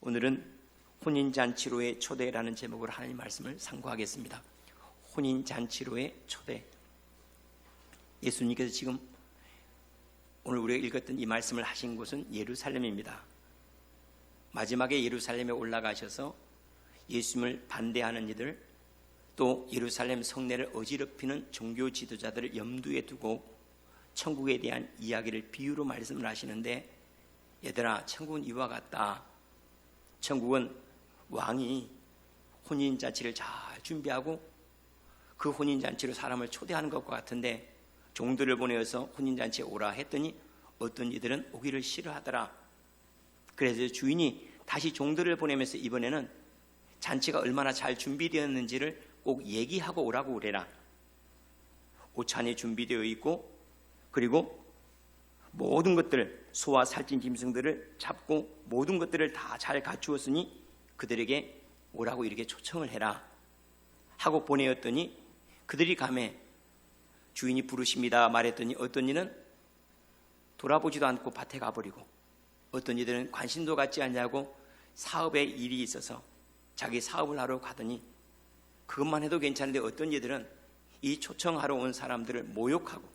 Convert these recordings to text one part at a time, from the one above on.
오늘은 혼인잔치로의 초대라는 제목으로 하나님 말씀을 상고하겠습니다. 혼인잔치로의 초대. 예수님께서 지금 오늘 우리가 읽었던 이 말씀을 하신 곳은 예루살렘입니다. 마지막에 예루살렘에 올라가셔서 예수님을 반대하는 이들, 또 예루살렘 성내를 어지럽히는 종교 지도자들을 염두에 두고 천국에 대한 이야기를 비유로 말씀을 하시는데, 얘들아, 천국은 이와 같다. 천국은 왕이 혼인잔치를 잘 준비하고 그 혼인잔치로 사람을 초대하는 것과 같은데, 종들을 보내어서 혼인잔치에 오라 했더니 어떤 이들은 오기를 싫어하더라. 그래서 주인이 다시 종들을 보내면서 이번에는 잔치가 얼마나 잘 준비되었는지를 꼭 얘기하고 오라고 그래라. 오찬이 준비되어 있고, 그리고 모든 것들, 소와 살찐 짐승들을 잡고 모든 것들을 다 잘 갖추었으니 그들에게 오라고 이렇게 초청을 해라 하고 보내었더니, 그들이 가매 주인이 부르십니다 말했더니 어떤 이는 돌아보지도 않고 밭에 가버리고, 어떤 이들은 관심도 갖지 않냐고 사업에 일이 있어서 자기 사업을 하러 가더니 그것만 해도 괜찮은데, 어떤 이들은 이 초청하러 온 사람들을 모욕하고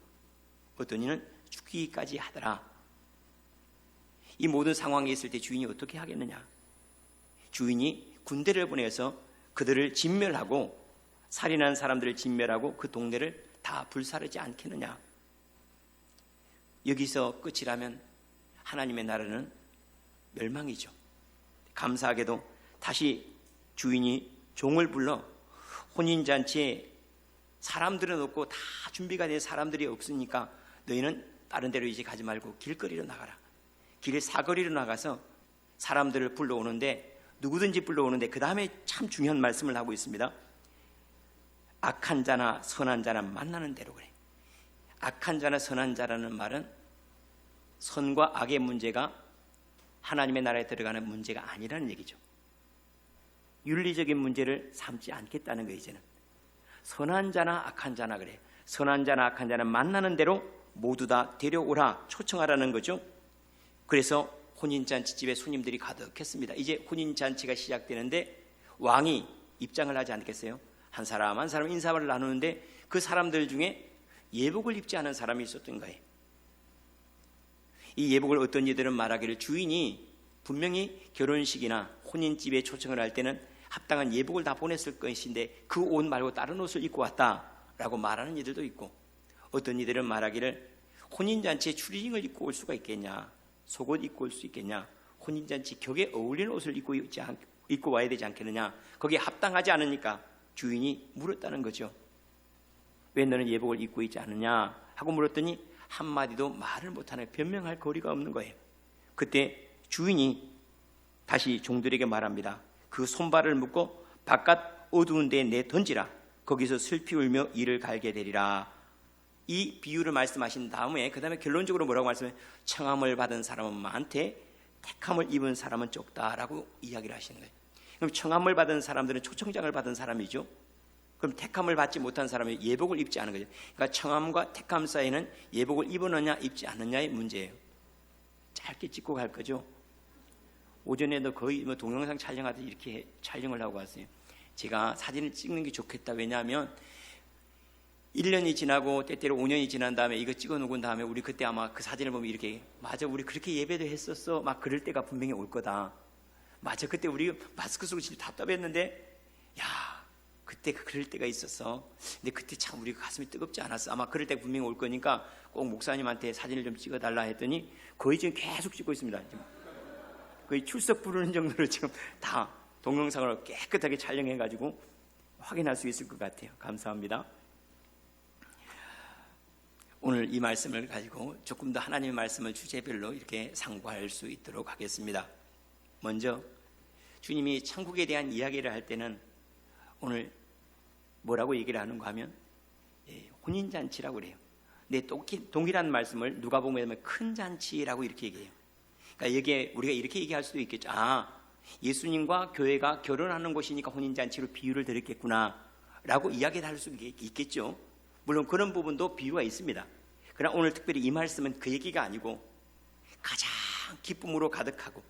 어떤 이는 죽이기까지 하더라. 이 모든 상황에 있을 때 주인이 어떻게 하겠느냐? 주인이 군대를 보내서 그들을 진멸하고, 살인한 사람들을 진멸하고 그 동네를 다 불사르지 않겠느냐? 여기서 끝이라면 하나님의 나라는 멸망이죠. 감사하게도 다시 주인이 종을 불러 혼인잔치에 사람들은 없고 다 준비가 된 사람들이 없으니까 너희는 다른 데로 이제 가지 말고 길거리로 나가라. 길 사거리로 나가서 사람들을 불러오는데, 누구든지 불러오는데 그 다음에 참 중요한 말씀을 하고 있습니다. 악한 자나 선한 자나 만나는 대로 그래. 악한 자나 선한 자라는 말은 선과 악의 문제가 하나님의 나라에 들어가는 문제가 아니라는 얘기죠. 윤리적인 문제를 삼지 않겠다는 거예요. 이제는 선한 자나 악한 자나 그래. 선한 자나 악한 자나 만나는 대로 모두 다 데려오라, 초청하라는 거죠. 그래서 혼인잔치 집에 손님들이 가득했습니다. 이제 혼인잔치가 시작되는데 왕이 입장을 하지 않겠어요? 한 사람 한 사람 인사를 나누는데 그 사람들 중에 예복을 입지 않은 사람이 있었던 거예요. 이 예복을 어떤 이들은 말하기를, 주인이 분명히 결혼식이나 혼인집에 초청을 할 때는 합당한 예복을 다 보냈을 것인데 그 옷 말고 다른 옷을 입고 왔다라고 말하는 이들도 있고, 어떤 이들은 말하기를 혼인잔치에 추리닝을 입고 올 수가 있겠냐, 속옷 입고 올 수 있겠냐, 혼인잔치 격에 어울리는 옷을 입고 와야 되지 않겠느냐, 거기에 합당하지 않으니까 주인이 물었다는 거죠. 왜 너는 예복을 입고 있지 않느냐 하고 물었더니 한마디도 말을 못하네. 변명할 거리가 없는 거예요. 그때 주인이 다시 종들에게 말합니다. 그 손발을 묶고 바깥 어두운 데에 내 던지라. 거기서 슬피 울며 이를 갈게 되리라. 이 비유를 말씀하신 다음에 그 다음에 결론적으로 뭐라고 말씀해요? 청함을 받은 사람은 많되 택함을 입은 사람은 적다라고 이야기를 하시는 거예요. 그럼 청함을 받은 사람들은 초청장을 받은 사람이죠. 그럼 택함을 받지 못한 사람이 예복을 입지 않은 거죠. 그러니까 청함과 택함 사이는 예복을 입었느냐 입지 않느냐의 문제예요. 짧게 찍고 갈 거죠. 오전에도 거의 동영상 촬영하듯 이렇게 촬영을 하고 왔어요. 제가 사진을 찍는 게 좋겠다. 왜냐하면 1년이 지나고 때때로 5년이 지난 다음에 이거 찍어 놓은 다음에 우리 그때 아마 그 사진을 보면 이렇게, 맞아, 우리 그렇게 예배도 했었어, 막 그럴 때가 분명히 올 거다. 맞아, 그때 우리 마스크 쓰고 진짜 답답했는데, 야, 그때 그럴 때가 있었어. 근데 그때 참 우리 가슴이 뜨겁지 않았어. 아마 그럴 때 분명히 올 거니까 꼭 목사님한테 사진을 좀 찍어달라 했더니 거의 지금 계속 찍고 있습니다. 거의 출석 부르는 정도로 지금 다 동영상으로 깨끗하게 촬영해가지고 확인할 수 있을 것 같아요. 감사합니다. 오늘 이 말씀을 가지고 조금 더 하나님의 말씀을 주제별로 이렇게 상고할 수 있도록 하겠습니다. 먼저 주님이 천국에 대한 이야기를 할 때는 오늘 뭐라고 얘기를 하는가 하면 혼인잔치라고 그래요. 근데 동일한 말씀을 누가복음에 큰 잔치라고 이렇게 얘기해요. 그러니까 여기에 우리가 이렇게 얘기할 수도 있겠죠. 예수님과 교회가 결혼하는 곳이니까 혼인잔치로 비유를 드렸겠구나 라고 이야기를 할 수 있겠죠. 물론 그런 부분도 비유가 있습니다. 그러나 오늘 특별히 이 말씀은 그 얘기가 아니고 가장 기쁨으로 가득하고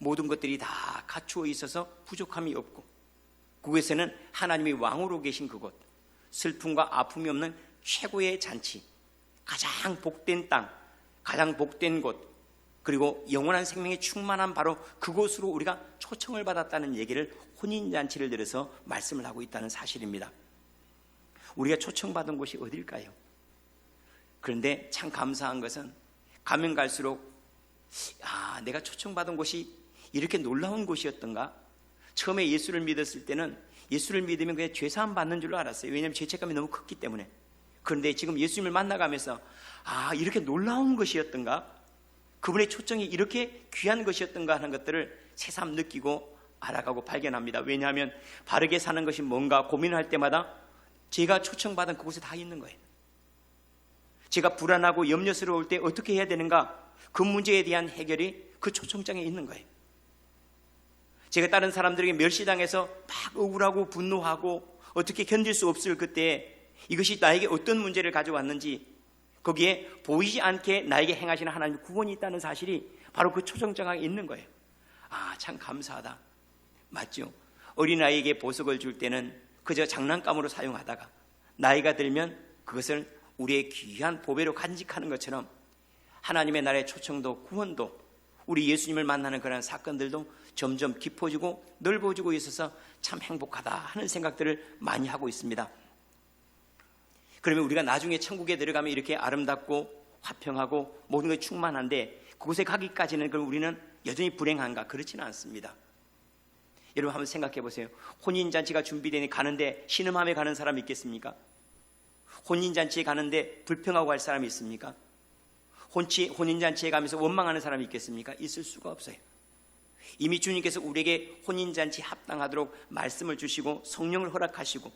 모든 것들이 다 갖추어 있어서 부족함이 없고, 그곳에는 하나님이 왕으로 계신 그곳, 슬픔과 아픔이 없는 최고의 잔치, 가장 복된 땅, 가장 복된 곳, 그리고 영원한 생명이 충만한 바로 그곳으로 우리가 초청을 받았다는 얘기를 혼인잔치를 들어서 말씀을 하고 있다는 사실입니다. 우리가 초청받은 곳이 어딜까요? 그런데 참 감사한 것은 가면 갈수록 내가 초청받은 곳이 이렇게 놀라운 곳이었던가? 처음에 예수를 믿었을 때는 예수를 믿으면 그냥 죄사함 받는 줄로 알았어요. 왜냐하면 죄책감이 너무 컸기 때문에. 그런데 지금 예수님을 만나가면서 이렇게 놀라운 것이었던가? 그분의 초청이 이렇게 귀한 것이었던가 하는 것들을 새삼 느끼고 알아가고 발견합니다. 왜냐하면 바르게 사는 것이 뭔가 고민할 때마다 제가 초청받은 그곳에 다 있는 거예요. 제가 불안하고 염려스러울 때 어떻게 해야 되는가? 그 문제에 대한 해결이 그 초청장에 있는 거예요. 제가 다른 사람들에게 멸시당해서 막 억울하고 분노하고 어떻게 견딜 수 없을 그때 이것이 나에게 어떤 문제를 가져왔는지 거기에 보이지 않게 나에게 행하시는 하나님의 구원이 있다는 사실이 바로 그 초청장에 있는 거예요. 참 감사하다. 맞죠? 어린아이에게 보석을 줄 때는 그저 장난감으로 사용하다가 나이가 들면 그것을 우리의 귀한 보배로 간직하는 것처럼 하나님의 나라의 초청도 구원도 우리 예수님을 만나는 그런 사건들도 점점 깊어지고 넓어지고 있어서 참 행복하다 하는 생각들을 많이 하고 있습니다. 그러면 우리가 나중에 천국에 들어가면 이렇게 아름답고 화평하고 모든 것이 충만한데 그곳에 가기까지는 그럼 우리는 여전히 불행한가? 그렇지는 않습니다. 여러분 한번 생각해 보세요. 혼인잔치가 준비되니 가는데 신음하며 가는 사람이 있겠습니까? 혼인잔치에 가는데 불평하고 갈 사람이 있습니까? 혼인잔치에 가면서 원망하는 사람이 있겠습니까? 있을 수가 없어요. 이미 주님께서 우리에게 혼인잔치 합당하도록 말씀을 주시고 성령을 허락하시고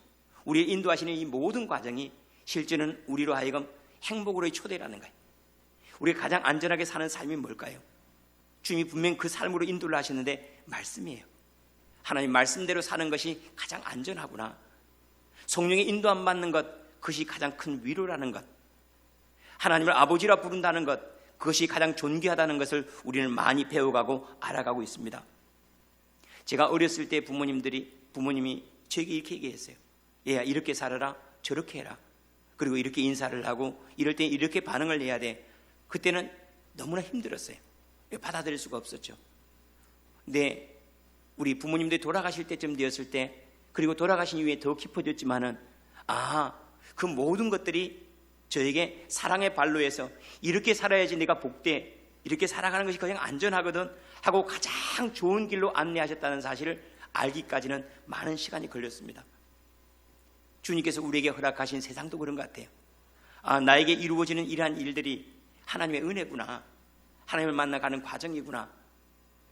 우리를 인도하시는 이 모든 과정이 실제는 우리로 하여금 행복으로의 초대라는 거예요. 우리가 가장 안전하게 사는 삶이 뭘까요? 주님이 분명히 그 삶으로 인도를 하시는데 말씀이에요. 하나님 말씀대로 사는 것이 가장 안전하구나. 성령의 인도 안 받는 것, 그것이 가장 큰 위로라는 것. 하나님을 아버지라 부른다는 것, 그것이 가장 존귀하다는 것을 우리는 많이 배워가고 알아가고 있습니다. 제가 어렸을 때 부모님이 저에게 이렇게 얘기했어요. 얘야, 이렇게 살아라, 저렇게 해라. 그리고 이렇게 인사를 하고 이럴 때 이렇게 반응을 해야 돼. 그때는 너무나 힘들었어요. 받아들일 수가 없었죠. 근데 우리 부모님들이 돌아가실 때쯤 되었을 때, 그리고 돌아가신 이후에 더 깊어졌지만은 그 모든 것들이 저에게 사랑의 발로에서 이렇게 살아야지 내가 복돼, 이렇게 살아가는 것이 가장 안전하거든 하고 가장 좋은 길로 안내하셨다는 사실을 알기까지는 많은 시간이 걸렸습니다. 주님께서 우리에게 허락하신 세상도 그런 것 같아요. 나에게 이루어지는 이러한 일들이 하나님의 은혜구나, 하나님을 만나가는 과정이구나.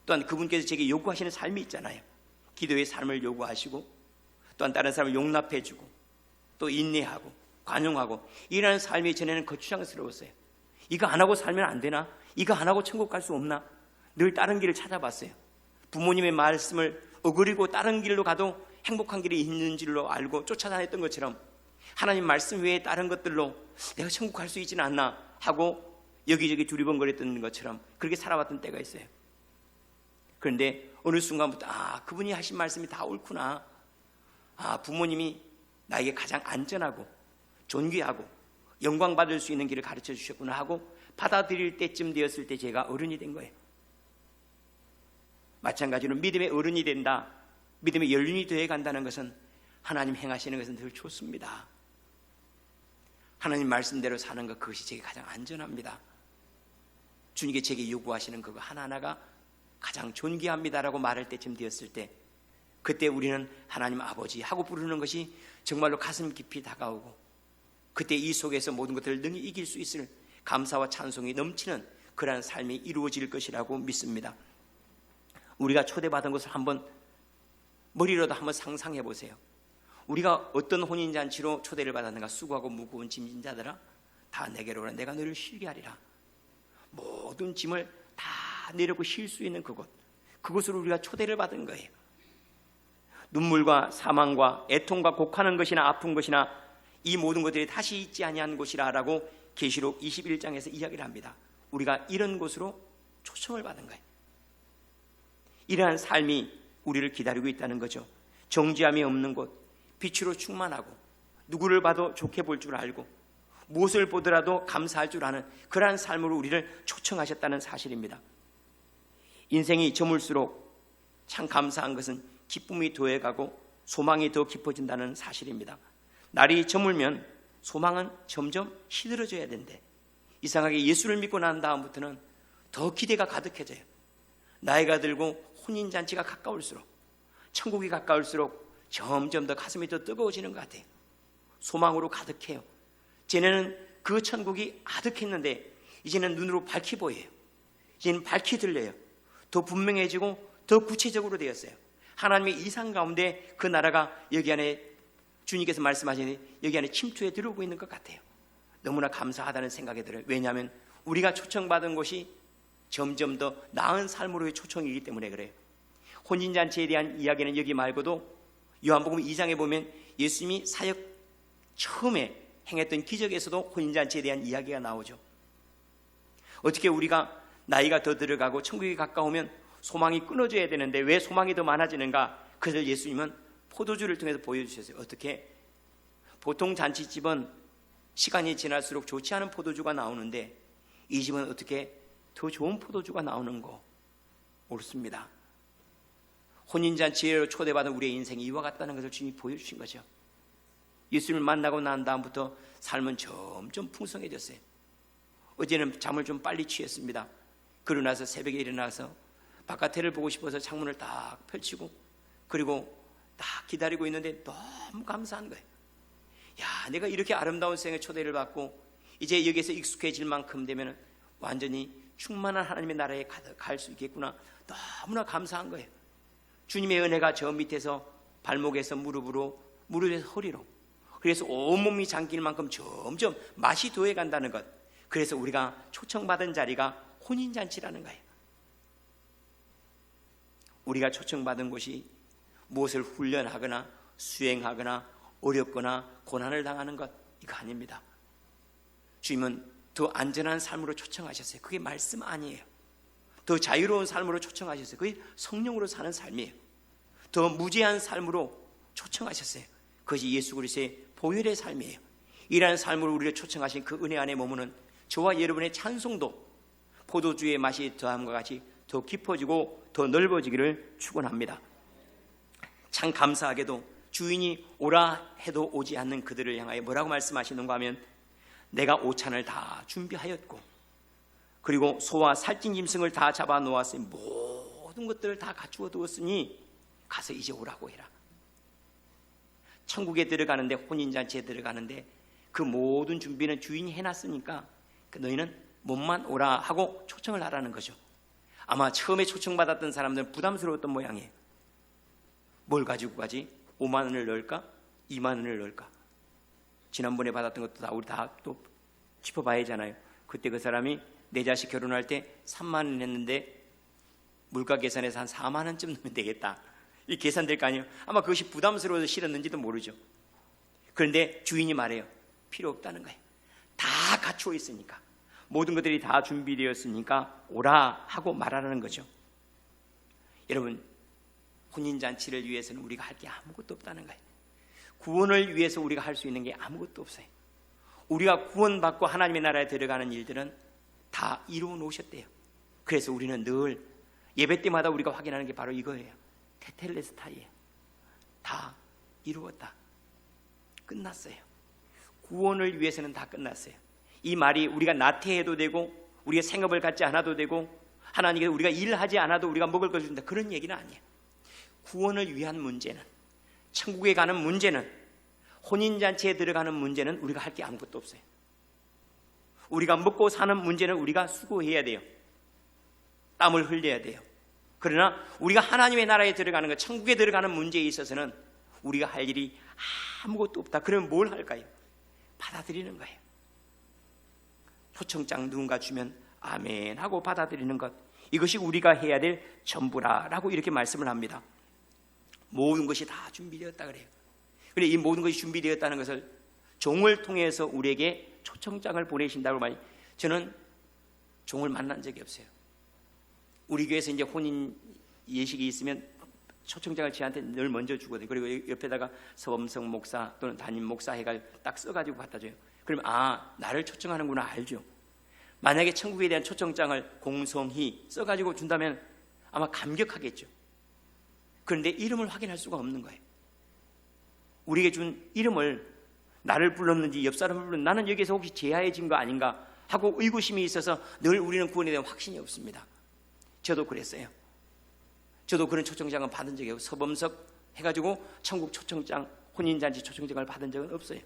또한 그분께서 제게 요구하시는 삶이 있잖아요. 기도의 삶을 요구하시고 또한 다른 사람을 용납해주고 또 인내하고 관용하고 이라는 삶이 전에는 거추장스러웠어요. 이거 안 하고 살면 안 되나? 이거 안 하고 천국 갈 수 없나? 늘 다른 길을 찾아봤어요. 부모님의 말씀을 어그리고 다른 길로 가도 행복한 길이 있는 줄로 알고 쫓아다녔던 것처럼 하나님 말씀 외에 다른 것들로 내가 천국 갈 수 있지는 않나 하고 여기저기 두리번거렸던 것처럼 그렇게 살아왔던 때가 있어요. 그런데 어느 순간부터 그분이 하신 말씀이 다 옳구나. 부모님이 나에게 가장 안전하고 존귀하고 영광받을 수 있는 길을 가르쳐 주셨구나 하고 받아들일 때쯤 되었을 때 제가 어른이 된 거예요. 마찬가지로 믿음의 어른이 된다, 믿음의 연륜이 되어 간다는 것은 하나님 행하시는 것은 늘 좋습니다. 하나님 말씀대로 사는 것, 그것이 제게 가장 안전합니다. 주님께 제게 요구하시는 그거 하나하나가 가장 존귀합니다라고 말할 때쯤 되었을 때, 그때 우리는 하나님 아버지 하고 부르는 것이 정말로 가슴 깊이 다가오고 그때 이 속에서 모든 것들을 능히 이길 수 있을 감사와 찬송이 넘치는 그러한 삶이 이루어질 것이라고 믿습니다. 우리가 초대받은 것을 한번 머리로도 한번 상상해 보세요. 우리가 어떤 혼인잔치로 초대를 받았는가? 수고하고 무거운 짐진 자들아 다 내게로 오라, 내가 너를 쉬게 하리라. 모든 짐을 다 내려고 쉴 수 있는 그곳으로 우리가 초대를 받은 거예요. 눈물과 사망과 애통과 곡하는 것이나 아픈 것이나 이 모든 것들이 다시 있지 아니한 곳이라라고 계시록 21장에서 이야기를 합니다. 우리가 이런 곳으로 초청을 받은 거예요. 이러한 삶이 우리를 기다리고 있다는 거죠. 정죄함이 없는 곳, 빛으로 충만하고 누구를 봐도 좋게 볼 줄 알고 무엇을 보더라도 감사할 줄 아는 그러한 삶으로 우리를 초청하셨다는 사실입니다. 인생이 저물수록 참 감사한 것은 기쁨이 더해가고 소망이 더 깊어진다는 사실입니다. 날이 저물면 소망은 점점 시들어져야 된대. 이상하게 예수를 믿고 난 다음부터는 더 기대가 가득해져요. 나이가 들고 혼인잔치가 가까울수록, 천국이 가까울수록 점점 더 가슴이 더 뜨거워지는 것 같아요. 소망으로 가득해요. 전에는 그 천국이 아득했는데 이제는 눈으로 밝히 보여요. 이제는 밝히 들려요. 더 분명해지고 더 구체적으로 되었어요. 하나님의 이상 가운데 그 나라가 여기 안에 주님께서 말씀하시니 여기 안에 침투해 들어오고 있는 것 같아요. 너무나 감사하다는 생각이 들어요. 왜냐하면 우리가 초청받은 곳이 점점 더 나은 삶으로의 초청이기 때문에 그래요. 혼인잔치에 대한 이야기는 여기 말고도 요한복음 2장에 보면 예수님이 사역 처음에 행했던 기적에서도 혼인잔치에 대한 이야기가 나오죠. 어떻게 우리가 나이가 더 들어가고 천국이 가까우면 소망이 끊어져야 되는데 왜 소망이 더 많아지는가? 그래서 예수님은 포도주를 통해서 보여주셨어요. 어떻게? 보통 잔치집은 시간이 지날수록 좋지 않은 포도주가 나오는데 이 집은 어떻게 더 좋은 포도주가 나오는 거 옳습니다. 혼인잔치에 초대받은 우리의 인생이 이와 같다는 것을 주님이 보여주신 거죠. 예수님을 만나고 난 다음부터 삶은 점점 풍성해졌어요. 어제는 잠을 좀 빨리 취했습니다. 그러고 나서 새벽에 일어나서 바깥을 보고 싶어서 창문을 딱 펼치고 그리고 딱 기다리고 있는데 너무 감사한 거예요. 야, 내가 이렇게 아름다운 생의 초대를 받고 이제 여기에서 익숙해질 만큼 되면 완전히 충만한 하나님의 나라에 갈 수 있겠구나. 너무나 감사한 거예요. 주님의 은혜가 저 밑에서 발목에서 무릎으로, 무릎에서 허리로, 그래서 온몸이 잠길 만큼 점점 맛이 더해간다는 것. 그래서 우리가 초청받은 자리가 혼인잔치라는 거예요. 우리가 초청받은 곳이 무엇을 훈련하거나 수행하거나 어렵거나 고난을 당하는 것, 이거 아닙니다. 주님은 더 안전한 삶으로 초청하셨어요. 그게 말씀 아니에요. 더 자유로운 삶으로 초청하셨어요. 그게 성령으로 사는 삶이에요. 더 무죄한 삶으로 초청하셨어요. 그것이 예수 그리스도의 보혈의 삶이에요. 이러한 삶으로 우리를 초청하신 그 은혜 안에 머무는 저와 여러분의 찬송도 포도주의 맛이 더함과 같이 더 깊어지고 더 넓어지기를 축원합니다. 참 감사하게도 주인이 오라 해도 오지 않는 그들을 향하여 뭐라고 말씀하시는가 하면 내가 오찬을 다 준비하였고 그리고 소와 살찐 짐승을 다 잡아 놓았으니 모든 것들을 다 갖추어 두었으니 가서 이제 오라고 해라. 천국에 들어가는데 혼인잔치에 들어가는데 그 모든 준비는 주인이 해놨으니까 너희는 몸만 오라 하고 초청을 하라는 거죠. 아마 처음에 초청받았던 사람들은 부담스러웠던 모양이에요. 뭘 가지고 가지? 5만 원을 넣을까? 2만 원을 넣을까? 지난번에 받았던 것도 다 우리 다 또 짚어봐야 하잖아요. 그때 그 사람이 내 자식 결혼할 때 3만 원 했는데 물가 계산해서 한 4만 원쯤 넣으면 되겠다. 이 계산될 거 아니에요. 아마 그것이 부담스러워서 싫었는지도 모르죠. 그런데 주인이 말해요. 필요 없다는 거예요. 다 갖추어 있으니까. 모든 것들이 다 준비되었으니까 오라 하고 말하라는 거죠. 여러분, 혼인잔치를 위해서는 우리가 할 게 아무것도 없다는 거예요. 구원을 위해서 우리가 할 수 있는 게 아무것도 없어요. 우리가 구원받고 하나님의 나라에 들어가는 일들은 다 이루어 놓으셨대요. 그래서 우리는 늘 예배 때마다 우리가 확인하는 게 바로 이거예요. 테텔레스타이에요. 다 이루었다. 끝났어요. 구원을 위해서는 다 끝났어요. 이 말이 우리가 나태해도 되고 우리가 생업을 갖지 않아도 되고 하나님께서 우리가 일하지 않아도 우리가 먹을 걸 준다, 그런 얘기는 아니에요. 구원을 위한 문제는, 천국에 가는 문제는, 혼인잔치에 들어가는 문제는 우리가 할 게 아무것도 없어요. 우리가 먹고 사는 문제는 우리가 수고해야 돼요. 땀을 흘려야 돼요. 그러나 우리가 하나님의 나라에 들어가는 것, 천국에 들어가는 문제에 있어서는 우리가 할 일이 아무것도 없다. 그러면 뭘 할까요? 받아들이는 거예요. 초청장 누군가 주면 아멘 하고 받아들이는 것, 이것이 우리가 해야 될 전부라라고 이렇게 말씀을 합니다. 모든 것이 다 준비되었다 그래요. 그런데 이 모든 것이 준비되었다는 것을 종을 통해서 우리에게 초청장을 보내신다고 말해요. 저는 종을 만난 적이 없어요. 우리 교회에서 이제 혼인 예식이 있으면 초청장을 저한테 늘 먼저 주거든요. 그리고 옆에다가 서범석 목사 또는 담임 목사 해가 딱 써가지고 갖다 줘요. 그러면 나를 초청하는구나 알죠. 만약에 천국에 대한 초청장을 공성히 써가지고 준다면 아마 감격하겠죠. 그런데 이름을 확인할 수가 없는 거예요. 우리에게 준 이름을 나를 불렀는지 옆 사람을 불렀는지 나는 여기서 혹시 제하해진 거 아닌가 하고 의구심이 있어서 늘 우리는 구원에 대한 확신이 없습니다. 저도 그랬어요. 저도 그런 초청장은 받은 적이 없어요. 서범석 해가지고 천국 초청장, 혼인잔치 초청장을 받은 적은 없어요.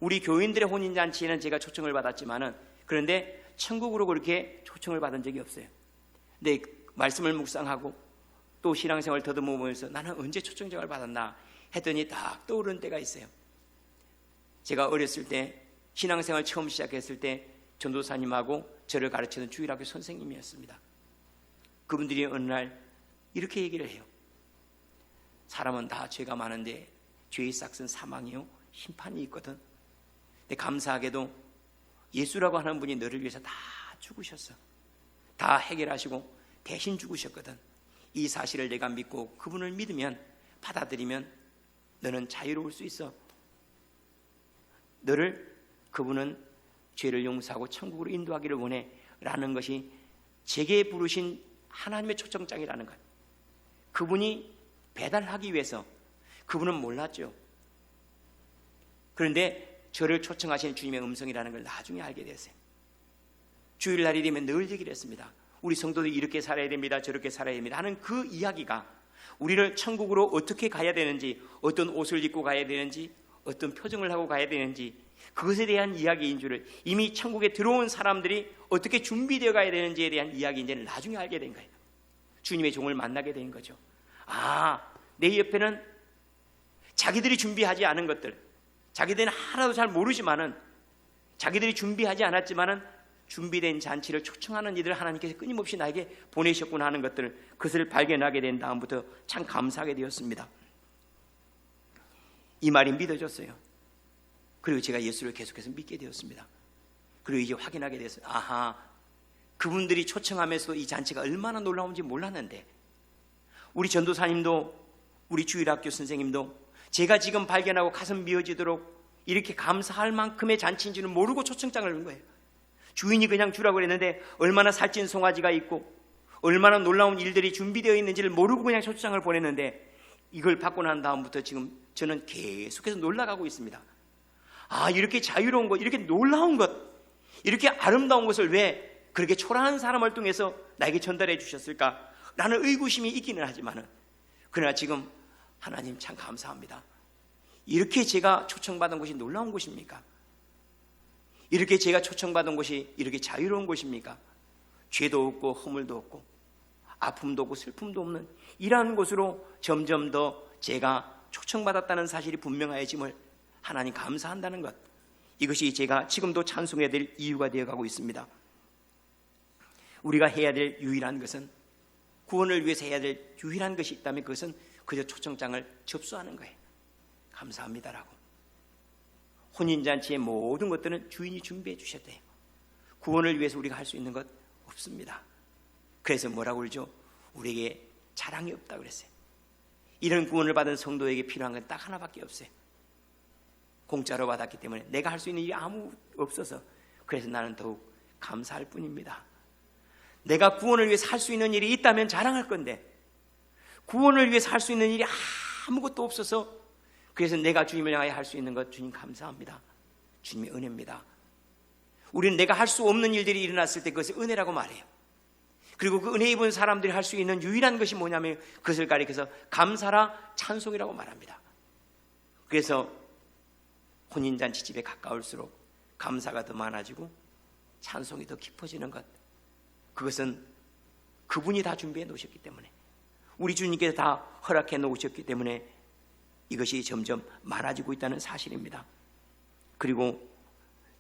우리 교인들의 혼인잔치에는 제가 초청을 받았지만은 그런데 천국으로 그렇게 초청을 받은 적이 없어요. 근데 말씀을 묵상하고 또 신앙생활을 더듬으면서 나는 언제 초청장을 받았나 했더니 딱 떠오르는 때가 있어요. 제가 어렸을 때 신앙생활 처음 시작했을 때 전도사님하고 저를 가르치는 주일학교 선생님이었습니다. 그분들이 어느 날 이렇게 얘기를 해요. 사람은 다 죄가 많은데 죄의 싹은 사망이요 심판이 있거든. 근데 감사하게도 예수라고 하는 분이 너를 위해서 다 죽으셨어. 다 해결하시고 대신 죽으셨거든. 이 사실을 내가 믿고 그분을 믿으면 받아들이면 너는 자유로울 수 있어. 너를 그분은 죄를 용서하고 천국으로 인도하기를 원해 라는 것이 제게 부르신 하나님의 초청장이라는 것. 그분이 배달하기 위해서 그분은 몰랐죠. 그런데 저를 초청하신 주님의 음성이라는 걸 나중에 알게 됐어요. 주일날이 되면 늘 얘기를 했습니다. 우리 성도들이 이렇게 살아야 됩니다. 저렇게 살아야 됩니다 하는 그 이야기가 우리를 천국으로 어떻게 가야 되는지, 어떤 옷을 입고 가야 되는지, 어떤 표정을 하고 가야 되는지, 그것에 대한 이야기인 줄을, 이미 천국에 들어온 사람들이 어떻게 준비되어 가야 되는지에 대한 이야기인지를 나중에 알게 된 거예요. 주님의 종을 만나게 된 거죠. 내 옆에는 자기들이 준비하지 않은 것들, 자기들은 하나도 잘 모르지만은, 자기들이 준비하지 않았지만은 준비된 잔치를 초청하는 이들을 하나님께서 끊임없이 나에게 보내셨구나 하는 것들을, 그것을 발견하게 된 다음부터 참 감사하게 되었습니다. 이 말이 믿어졌어요. 그리고 제가 예수를 계속해서 믿게 되었습니다. 그리고 이제 확인하게 됐어요. 그분들이 초청하면서도 이 잔치가 얼마나 놀라운지 몰랐는데, 우리 전도사님도 우리 주일학교 선생님도 제가 지금 발견하고 가슴 미어지도록 이렇게 감사할 만큼의 잔치인지는 모르고 초청장을 넣은 거예요. 주인이 그냥 주라고 그랬는데 얼마나 살찐 송아지가 있고 얼마나 놀라운 일들이 준비되어 있는지를 모르고 그냥 초청장을 보냈는데, 이걸 받고 난 다음부터 지금 저는 계속해서 놀라가고 있습니다. 이렇게 자유로운 것, 이렇게 놀라운 것, 이렇게 아름다운 것을 왜 그렇게 초라한 사람을 통해서 나에게 전달해 주셨을까? 라는 의구심이 있기는 하지만은, 그러나 지금 하나님 참 감사합니다. 이렇게 제가 초청받은 곳이 놀라운 곳입니까? 이렇게 제가 초청받은 곳이 이렇게 자유로운 곳입니까? 죄도 없고 허물도 없고 아픔도 없고 슬픔도 없는 이러한 곳으로 점점 더 제가 초청받았다는 사실이 분명해짐을 하나님 감사한다는 것, 이것이 제가 지금도 찬송해야 될 이유가 되어가고 있습니다. 우리가 해야 될 유일한 것은, 구원을 위해서 해야 될 유일한 것이 있다면 그것은 그저 초청장을 접수하는 거예요. 감사합니다라고. 혼인잔치의 모든 것들은 주인이 준비해 주셨대요. 구원을 위해서 우리가 할 수 있는 것 없습니다. 그래서 뭐라고 그러죠? 우리에게 자랑이 없다고 그랬어요. 이런 구원을 받은 성도에게 필요한 건 딱 하나밖에 없어요. 공짜로 받았기 때문에 내가 할 수 있는 일이 아무 없어서, 그래서 나는 더욱 감사할 뿐입니다. 내가 구원을 위해서 할 수 있는 일이 있다면 자랑할 건데, 구원을 위해서 할 수 있는 일이 아무것도 없어서, 그래서 내가 주님을 향하여 할 수 있는 것, 주님 감사합니다. 주님의 은혜입니다. 우리는 내가 할 수 없는 일들이 일어났을 때 그것을 은혜라고 말해요. 그리고 그 은혜 입은 사람들이 할 수 있는 유일한 것이 뭐냐면 그것을 가리켜서 감사라 찬송이라고 말합니다. 그래서 혼인잔치 집에 가까울수록 감사가 더 많아지고 찬송이 더 깊어지는 것, 그것은 그분이 다 준비해 놓으셨기 때문에, 우리 주님께서 다 허락해 놓으셨기 때문에 이것이 점점 많아지고 있다는 사실입니다. 그리고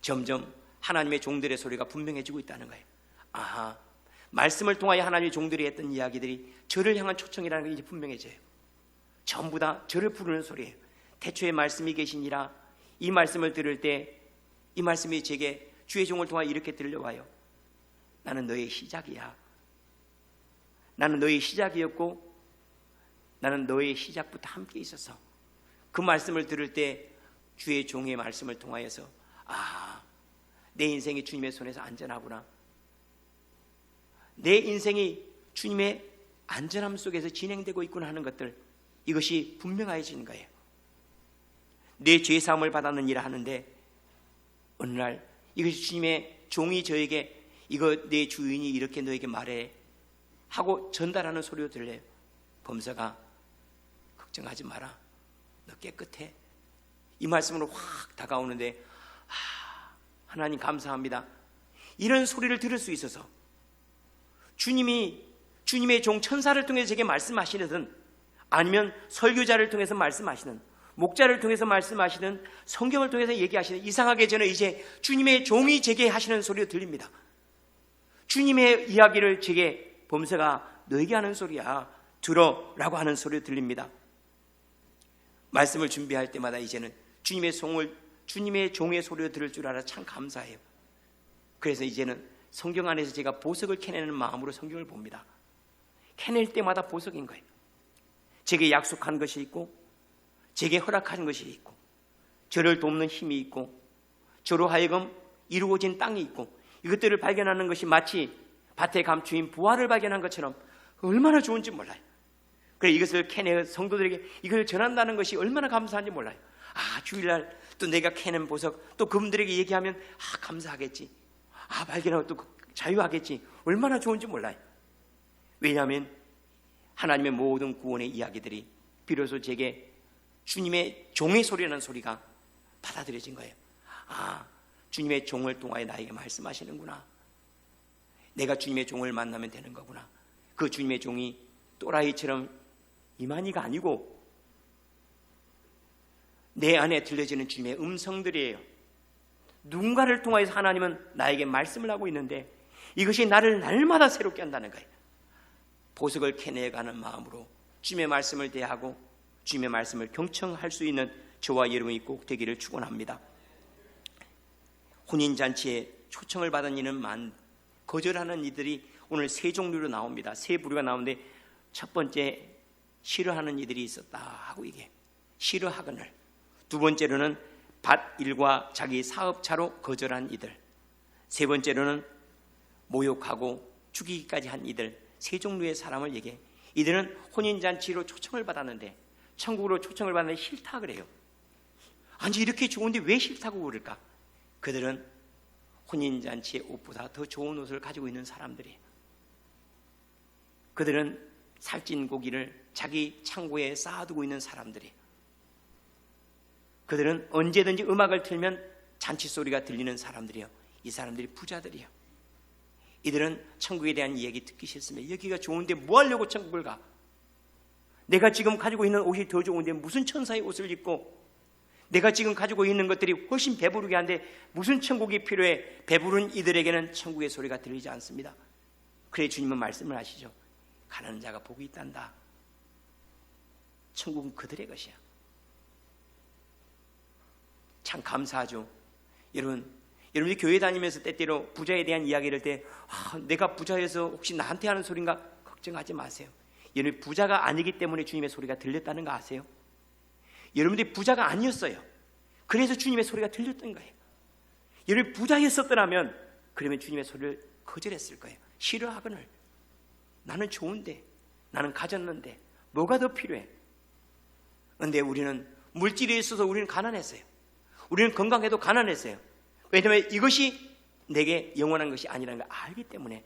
점점 하나님의 종들의 소리가 분명해지고 있다는 거예요. 말씀을 통하여 하나님의 종들이 했던 이야기들이 저를 향한 초청이라는 게 이제 분명해져요. 전부 다 저를 부르는 소리예요. 태초에 말씀이 계시니라. 이 말씀을 들을 때 이 말씀이 제게 주의 종을 통하여 이렇게 들려와요. 나는 너의 시작이야. 나는 너의 시작이었고 나는 너의 시작부터 함께 있어서 그 말씀을 들을 때 주의 종의 말씀을 통하여서 내 인생이 주님의 손에서 안전하구나, 내 인생이 주님의 안전함 속에서 진행되고 있구나 하는 것들, 이것이 분명해지는 거예요. 내 죄사함을 받았느니라 하는데 어느 날 이것이 주님의 종이 저에게 이거 내 주인이 이렇게 너에게 말해 하고 전달하는 소리가 들려요. 범사가 걱정하지 마라, 너 깨끗해. 이 말씀으로 확 다가오는데 하나님 감사합니다. 이런 소리를 들을 수 있어서 주님이 주님의 종 천사를 통해서 제게 말씀하시든 아니면 설교자를 통해서 말씀하시는, 목자를 통해서 말씀하시는, 성경을 통해서 얘기하시는, 이상하게 저는 이제 주님의 종이 제게 하시는 소리가 들립니다. 주님의 이야기를 제게 범사가 너에게 하는 소리야, 들어라고 하는 소리가 들립니다. 말씀을 준비할 때마다 이제는 주님의 종의 소리를 들을 줄 알아 참 감사해요. 그래서 이제는 성경 안에서 제가 보석을 캐내는 마음으로 성경을 봅니다. 캐낼 때마다 보석인 거예요. 제게 약속한 것이 있고, 제게 허락한 것이 있고, 저를 돕는 힘이 있고, 저로 하여금 이루어진 땅이 있고, 이것들을 발견하는 것이 마치 밭에 감추인 부활을 발견한 것처럼 얼마나 좋은지 몰라요. 그래 이것을 캐내 성도들에게 이걸 전한다는 것이 얼마나 감사한지 몰라요. 주일날 또 내가 캐낸 보석 또 그분들에게 얘기하면 감사하겠지, 발견하고 또 자유하겠지, 얼마나 좋은지 몰라요. 왜냐하면 하나님의 모든 구원의 이야기들이 비로소 제게 주님의 종의 소리라는 소리가 받아들여진 거예요. 주님의 종을 통하여 나에게 말씀하시는구나, 내가 주님의 종을 만나면 되는 거구나. 그 주님의 종이 또라이처럼 이만희가 아니고 내 안에 들려지는 주님의 음성들이에요. 누군가를 통하여서 하나님은 나에게 말씀을 하고 있는데 이것이 나를 날마다 새롭게 한다는 거예요. 보석을 캐내가는 마음으로 주님의 말씀을 대하고 주님의 말씀을 경청할 수 있는 저와 여러분이 꼭 되기를 축원합니다. 혼인잔치에 초청을 받은 이는 거절하는 이들이 오늘 세 종류로 나옵니다. 세 부류가 나오는데 첫 번째 싫어하는 이들이 있었다 하고 이게 싫어하거늘, 두 번째로는 밭일과 자기 사업차로 거절한 이들, 세 번째로는 모욕하고 죽이기까지 한 이들, 세 종류의 사람을 얘기해. 이들은 혼인잔치로 초청을 받았는데 천국으로 초청을 받는데 싫다 그래요. 아니 이렇게 좋은데 왜 싫다고 그럴까? 그들은 혼인잔치의 옷보다 더 좋은 옷을 가지고 있는 사람들이에요. 그들은 살찐 고기를 자기 창고에 쌓아두고 있는 사람들이에요. 그들은 언제든지 음악을 틀면 잔치 소리가 들리는 사람들이에요. 이 사람들이 부자들이에요. 이들은 천국에 대한 이야기 듣기 싫습니다. 여기가 좋은데 뭐 하려고 천국을 가? 내가 지금 가지고 있는 옷이 더 좋은데 무슨 천사의 옷을 입고, 내가 지금 가지고 있는 것들이 훨씬 배부르게 한데 무슨 천국이 필요해? 배부른 이들에게는 천국의 소리가 들리지 않습니다. 그래 주님은 말씀을 하시죠. 가난한 자가 복이 있단다. 천국은 그들의 것이야. 참 감사하죠. 여러분이 교회 다니면서 때때로 부자에 대한 이야기를 할 때 내가 부자여서 혹시 나한테 하는 소린가 걱정하지 마세요. 여러분이 부자가 아니기 때문에 주님의 소리가 들렸다는 거 아세요? 여러분들이 부자가 아니었어요. 그래서 주님의 소리가 들렸던 거예요. 여러분이 부자였었더라면 그러면 주님의 소리를 거절했을 거예요. 싫어하거늘, 나는 좋은데, 나는 가졌는데 뭐가 더 필요해? 그런데 우리는 물질에 있어서 우리는 가난했어요. 우리는 건강해도 가난했어요. 왜냐하면 이것이 내게 영원한 것이 아니라는 걸 알기 때문에.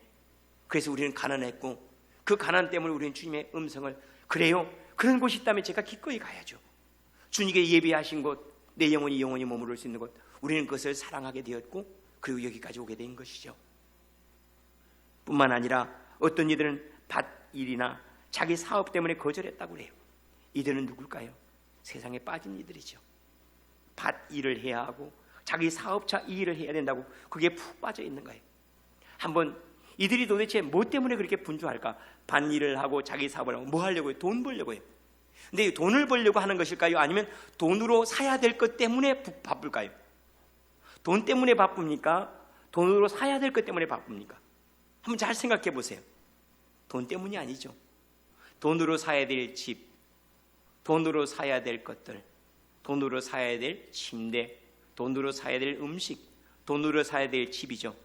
그래서 우리는 가난했고 그 가난 때문에 우리는 주님의 음성을, 그래요? 그런 곳이 있다면 제가 기꺼이 가야죠. 주님께 예비하신 곳, 내 영혼이 영원히 머무를 수 있는 곳, 우리는 그것을 사랑하게 되었고 그리고 여기까지 오게 된 것이죠. 뿐만 아니라 어떤 이들은 밭일이나 자기 사업 때문에 거절했다고 그래요. 이들은 누굴까요? 세상에 빠진 이들이죠. 밭일을 해야 하고 자기 사업차 일을 해야 된다고 그게 푹 빠져 있는 거예요. 한번 이들이 도대체 뭐 때문에 그렇게 분주할까? 밭일을 하고 자기 사업을 하고 뭐 하려고요? 돈 벌려고요. 근데 돈을 벌려고 하는 것일까요? 아니면 돈으로 사야 될 것 때문에 바쁠까요? 돈 때문에 바쁩니까? 돈으로 사야 될 것 때문에 바쁩니까? 한번 잘 생각해 보세요. 돈 때문이 아니죠. 돈으로 사야 될 집, 돈으로 사야 될 것들, 돈으로 사야 될 침대, 돈으로 사야 될 음식, 돈으로 사야 될 집이죠.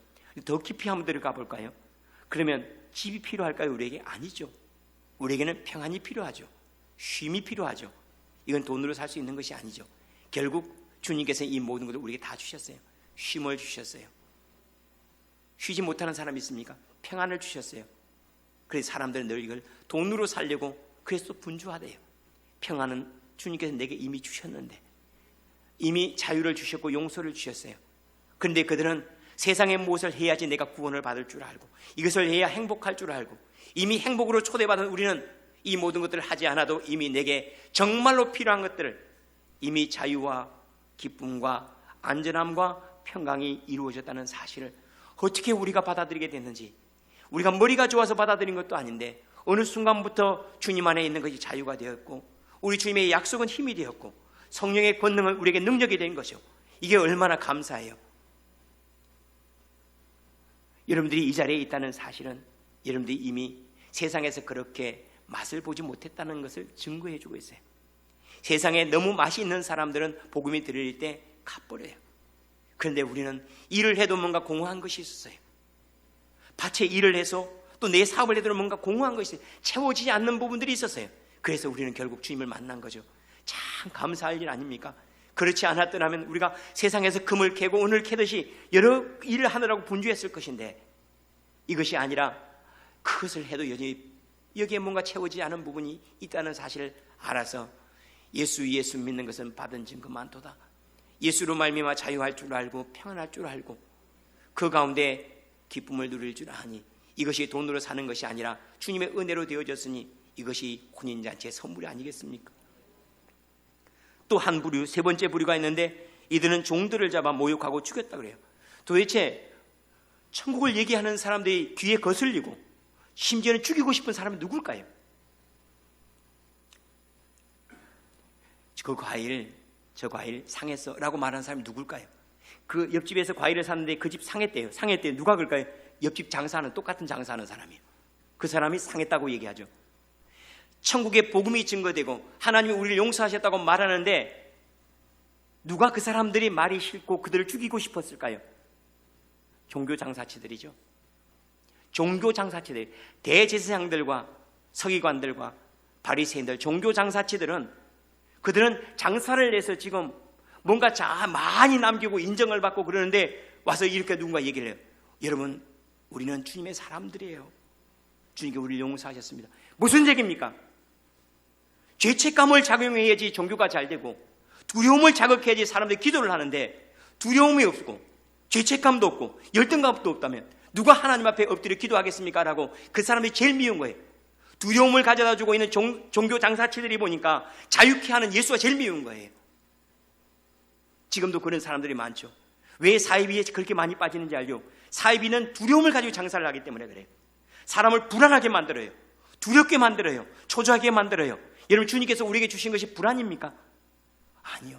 더 깊이 한번 들어가 볼까요? 그러면 집이 필요할까요? 우리에게? 아니죠. 우리에게는 평안이 필요하죠. 쉼이 필요하죠. 이건 돈으로 살 수 있는 것이 아니죠. 결국 주님께서 이 모든 것을 우리에게 다 주셨어요. 쉼을 주셨어요. 쉬지 못하는 사람이 있습니까? 평안을 주셨어요. 그래서 사람들은 늘 이걸 돈으로 살려고 그래서 또 분주하대요. 평안은 주님께서 내게 이미 주셨는데, 이미 자유를 주셨고 용서를 주셨어요. 그런데 그들은 세상의 무엇을 해야지 내가 구원을 받을 줄 알고, 이것을 해야 행복할 줄 알고, 이미 행복으로 초대받은 우리는 이 모든 것들을 하지 않아도 이미 내게 정말로 필요한 것들을, 이미 자유와 기쁨과 안전함과 평강이 이루어졌다는 사실을 어떻게 우리가 받아들이게 됐는지, 우리가 머리가 좋아서 받아들인 것도 아닌데 어느 순간부터 주님 안에 있는 것이 자유가 되었고, 우리 주님의 약속은 힘이 되었고, 성령의 권능은 우리에게 능력이 된 것이요. 이게 얼마나 감사해요. 여러분들이 이 자리에 있다는 사실은 여러분들이 이미 세상에서 그렇게 맛을 보지 못했다는 것을 증거해 주고 있어요. 세상에 너무 맛이 있는 사람들은 복음이 들릴 때 갚버려요. 그런데 우리는 일을 해도 뭔가 공허한 것이 있었어요. 밭에 일을 해서 또 내 사업을 해도 뭔가 공허한 것이 있어요. 채워지지 않는 부분들이 있었어요. 그래서 우리는 결국 주님을 만난 거죠. 참 감사할 일 아닙니까? 그렇지 않았더라면 우리가 세상에서 금을 캐고 은을 캐듯이 여러 일을 하느라고 분주했을 것인데, 이것이 아니라 그것을 해도 여전히 여기에 뭔가 채워지지 않은 부분이 있다는 사실을 알아서 예수 믿는 것은 받은 증거 많도다. 예수로 말미암아 자유할 줄 알고 평안할 줄 알고 그 가운데 기쁨을 누릴 줄 아니, 이것이 돈으로 사는 것이 아니라 주님의 은혜로 되어졌으니 이것이 혼인잔치의 선물이 아니겠습니까? 또 한 부류, 세 번째 부류가 있는데, 이들은 종들을 잡아 모욕하고 죽였다 그래요. 도대체 천국을 얘기하는 사람들이 귀에 거슬리고 심지어는 죽이고 싶은 사람은 누굴까요? 저 과일 상했어 라고 말하는 사람이 누굴까요? 그 옆집에서 과일을 샀는데 그 집 상했대요. 상했대요. 누가 그럴까요? 옆집 장사하는, 똑같은 장사하는 사람이에요. 그 사람이 상했다고 얘기하죠. 천국의 복음이 증거되고 하나님이 우리를 용서하셨다고 말하는데 누가 그 사람들이 말이 싫고 그들을 죽이고 싶었을까요? 종교 장사치들이죠. 종교 장사치들, 대제사장들과 서기관들과 바리새인들, 종교 장사치들은 그들은 장사를 해서 지금 뭔가 많이 남기고 인정을 받고 그러는데 와서 이렇게 누군가 얘기를 해요. 여러분, 우리는 주님의 사람들이에요. 주님께 우리를 용서하셨습니다. 무슨 얘기입니까? 죄책감을 작용해야지 종교가 잘 되고, 두려움을 자극해야지 사람들이 기도를 하는데 두려움이 없고 죄책감도 없고 열등감도 없다면 누가 하나님 앞에 엎드려 기도하겠습니까? 라고 그 사람이 제일 미운 거예요. 두려움을 가져다 주고 있는 종교 장사치들이 보니까 자유케 하는 예수가 제일 미운 거예요. 지금도 그런 사람들이 많죠. 왜 사이비에 그렇게 많이 빠지는지 알죠? 사이비는 두려움을 가지고 장사를 하기 때문에 그래요. 사람을 불안하게 만들어요. 두렵게 만들어요. 초조하게 만들어요. 여러분, 주님께서 우리에게 주신 것이 불안입니까? 아니요.